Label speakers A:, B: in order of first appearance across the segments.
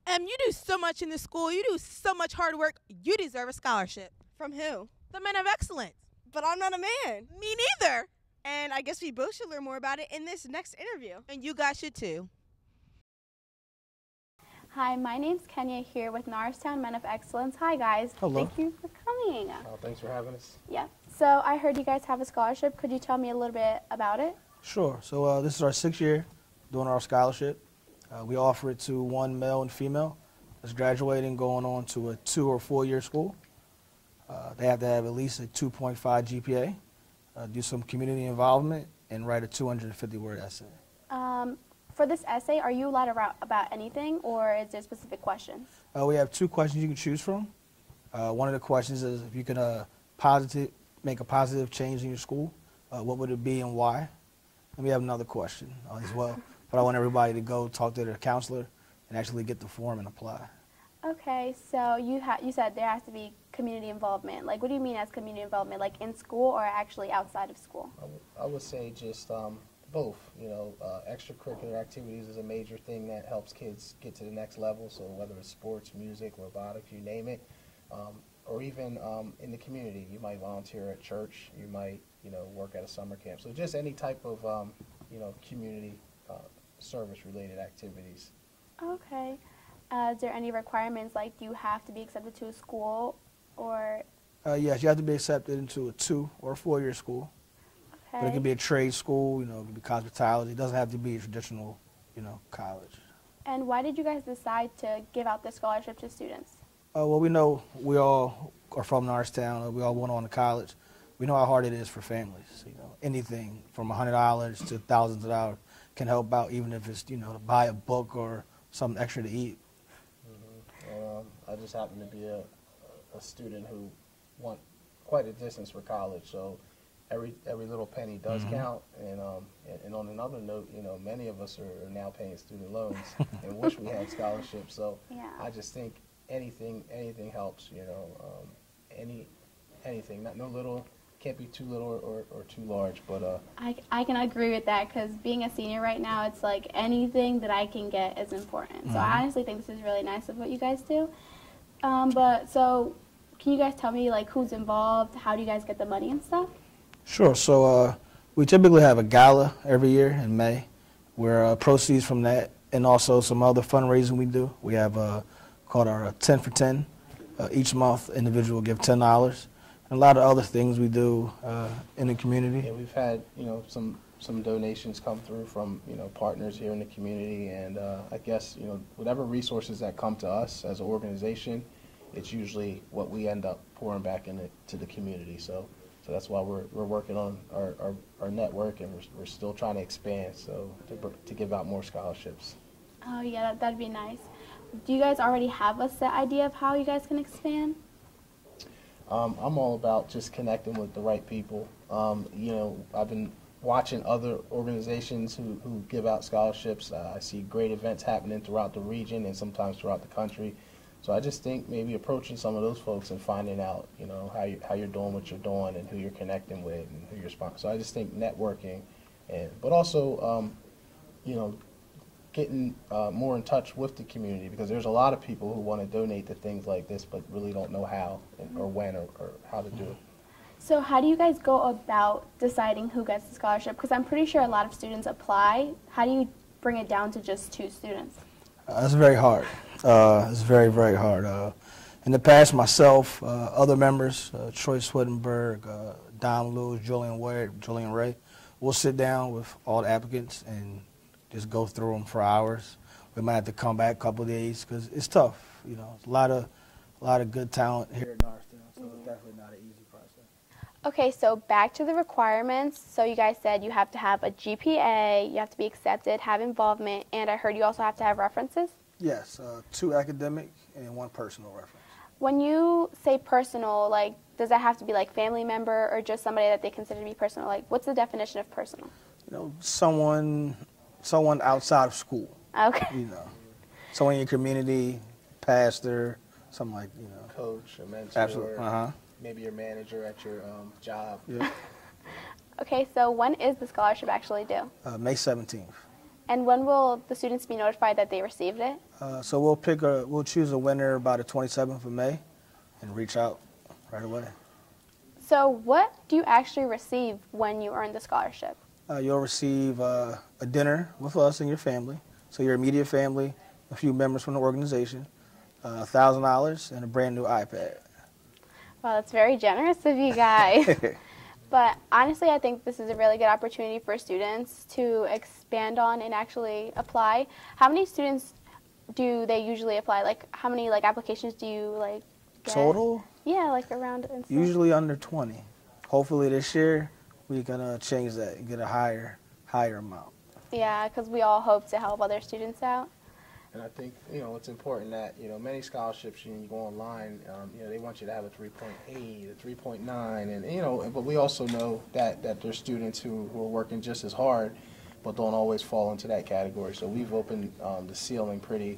A: You do so much in this school. You do so much hard work. You deserve a scholarship.
B: From who?
A: The Men of Excellence.
B: But I'm not a man.
A: Me neither.
B: And I guess we both should learn more about it in this next interview.
A: And you guys should too.
C: Hi, my name's Kenya here with Norristown Men of Excellence. Hi, guys.
D: Hello.
C: Thank you for coming.
D: Thanks for having us.
C: Yeah. So I heard you guys have a scholarship. Could you tell me a little bit about it?
D: Sure. So this is our 6th year doing our scholarship. We offer it to one male and female that's graduating, going on to a 2 or 4 year school. They have to have at least a 2.5 GPA, do some community involvement, and write a 250-word essay.
C: For this essay, are you allowed to write about anything, or is there specific questions?
D: We have 2 questions you can choose from. One of the questions is if you can make a positive change in your school, what would it be and why? And we have another question as well. But I want everybody to go talk to their counselor and actually get the form and apply.
C: Okay, so you said there has to be community involvement. Like, what do you mean as community involvement? Like in school or actually outside of school?
E: I would say just both. You know, extracurricular activities is a major thing that helps kids get to the next level. So whether it's sports, music, robotics, you name it, or even in the community, you might volunteer at church. You might, work at a summer camp. So just any type of, community service-related activities.
C: Okay. Is there any requirements, like do you have to be accepted to a school or?
D: Yes, you have to be accepted into a 2 or 4 year school.
C: Okay.
D: But it can be a trade school, it can be hospitality. It doesn't have to be a traditional, college.
C: And why did you guys decide to give out this scholarship to students?
D: Well, we know we all are from Norristown. We all went on to college. We know how hard it is for families. Anything from $100 to thousands of dollars can help out, even if it's, to buy a book or something extra to eat.
E: I just happen to be a student who went quite a distance for college, so every little penny does count. And on another note, many of us are now paying student loans and wish we had scholarships. So
C: Yeah.
E: I just think anything helps. Anything, no little. Can't be too little or too large, but
C: I can agree with that, because being a senior right now, it's like anything that I can get is important. So I honestly think this is really nice of what you guys do. So can you guys tell me like who's involved? How do you guys get the money and stuff?
D: Sure. So we typically have a gala every year in May, where proceeds from that and also some other fundraising we do. We have called our 10 for 10. Each month, individual will give $10. And a lot of other things we do in the community.
E: Yeah, we've had some donations come through from partners here in the community, and I guess whatever resources that come to us as an organization, it's usually what we end up pouring back into the community. So that's why we're working on our network, and we're still trying to expand, so to give out more scholarships.
C: Oh yeah, that'd be nice. Do you guys already have a set idea of how you guys can expand?
E: I'm all about just connecting with the right people. I've been watching other organizations who give out scholarships. I see great events happening throughout the region and sometimes throughout the country. So I just think maybe approaching some of those folks and finding out, how you're doing what you're doing and who you're connecting with and who you're sponsoring. So I just think networking, but also, getting more in touch with the community, because there's a lot of people who want to donate to things like this but really don't know how or when or how to do it.
C: So how do you guys go about deciding who gets the scholarship? Because I'm pretty sure a lot of students apply. How do you bring it down to just 2 students?
D: It's very hard. It's very, very hard. In the past, myself, other members, Troy Swittenberg, Don Lewis, Julian Wade, Julian Ray, we'll sit down with all the applicants and just go through them for hours. We might have to come back a couple of days because it's tough. It's a lot of good talent here in Norristown, so it's definitely not an easy process.
C: Okay, so back to the requirements. So you guys said you have to have a GPA, you have to be accepted, have involvement, and I heard you also have to have references?
D: Yes, 2 academic and 1 personal reference.
C: When you say personal, like, does that have to be like family member or just somebody that they consider to be personal? Like, what's the definition of personal?
D: Someone outside of school.
C: Okay.
D: Someone in your community, pastor, something like,
E: Coach, a mentor,
D: Absolutely.
E: Maybe your manager at your job.
D: Yeah.
C: Okay, so when is the scholarship actually due?
D: May 17th.
C: And when will the students be notified that they received it?
D: So we'll choose a winner by the 27th of May and reach out right away.
C: So what do you actually receive when you earn the scholarship?
D: You'll receive a dinner with us and your family, so your immediate family, a few members from the organization, $1,000, and a brand new iPad.
C: Well, that's very generous of you guys. But honestly, I think this is a really good opportunity for students to expand on and actually apply. How many students do they usually apply? Like, how many applications do you get?
D: Total?
C: Yeah, around and stuff.
D: Usually under 20. Hopefully this year we're gonna change that and get a higher amount.
C: Yeah, because we all hope to help other students out.
E: And I think, it's important that, many scholarships, you go online, they want you to have a 3.8, a 3.9, and, but we also know that there's students who are working just as hard, but don't always fall into that category. So we've opened the ceiling pretty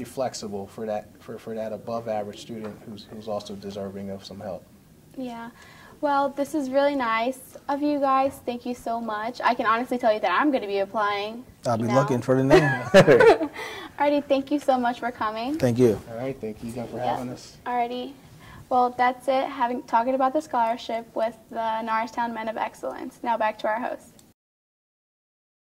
E: flexible for that above average student who's also deserving of some help.
C: Yeah. Well, this is really nice of you guys. Thank you so much. I can honestly tell you that I'm going to be applying.
D: I'll be looking for the name.
C: Alrighty, thank you so much for coming.
D: Thank you.
E: All right, thank you again for having us.
C: Alrighty. Well, that's it. Talking about the scholarship with the Norristown Men of Excellence. Now back to our host.